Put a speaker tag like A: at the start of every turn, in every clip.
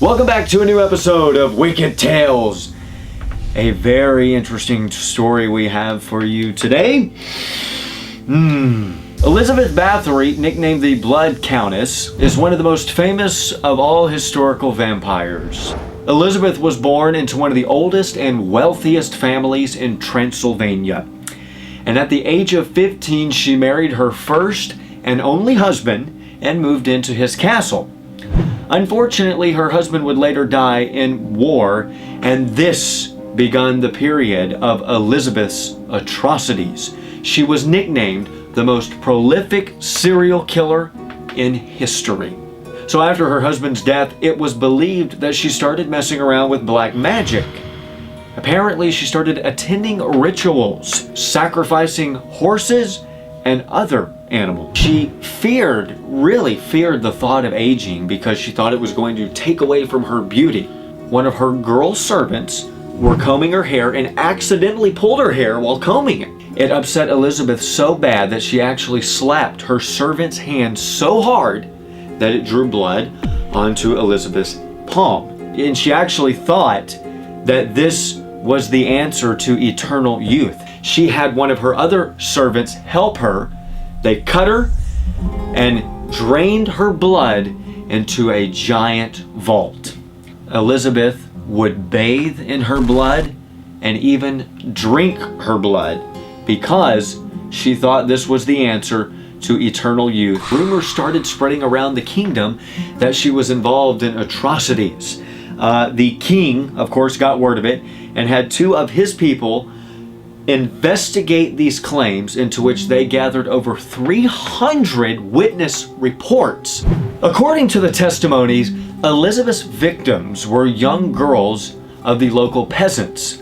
A: Welcome back to a new episode of Wicked Tales. A very interesting story we have for you today. Elizabeth Bathory, nicknamed the Blood Countess, is one of the most famous of all historical vampires. Elizabeth was born into one of the oldest and wealthiest families in Transylvania. And at the age of 15, she married her first and only husband and moved into his castle. Unfortunately, her husband would later die in war, and this begun the period of Elizabeth's atrocities. She was nicknamed the most prolific serial killer in history. So after her husband's death, it was believed that she started messing around with black magic. Apparently, she started attending rituals, sacrificing horses and other animals. She really feared the thought of aging because she thought it was going to take away from her beauty. One of her girl servants were combing her hair and accidentally pulled her hair while combing it. It upset Elizabeth so bad that she actually slapped her servant's hand so hard that it drew blood onto Elizabeth's palm. And she actually thought that this was the answer to eternal youth. She had one of her other servants help her. They cut her and drained her blood into a giant vault. Elizabeth would bathe in her blood and even drink her blood because she thought this was the answer to eternal youth. Rumors started spreading around the kingdom that she was involved in atrocities. The king, of course, got word of it and had two of his people investigate these claims, into which they gathered over 300 witness reports. According to the testimonies, Elizabeth's victims were young girls of the local peasants.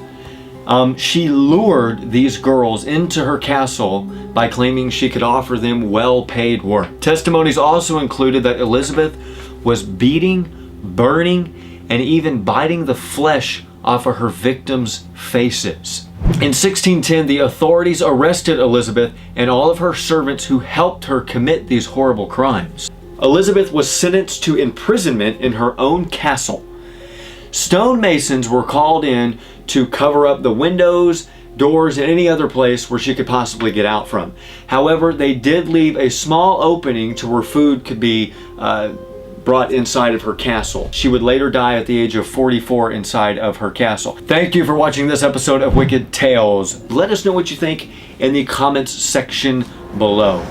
A: She lured these girls into her castle by claiming she could offer them well-paid work. Testimonies also included that Elizabeth was beating, burning, and even biting the flesh off of her victims' faces. In 1610, the authorities arrested Elizabeth and all of her servants who helped her commit these horrible crimes. Elizabeth was sentenced to imprisonment in her own castle. Stonemasons were called in to cover up the windows, doors, and any other place where she could possibly get out from. However, they did leave a small opening to where food could be brought inside of her castle. She would later die at the age of 44 inside of her castle. Thank you for watching this episode of Wicked Tales. Let us know what you think in the comments section below.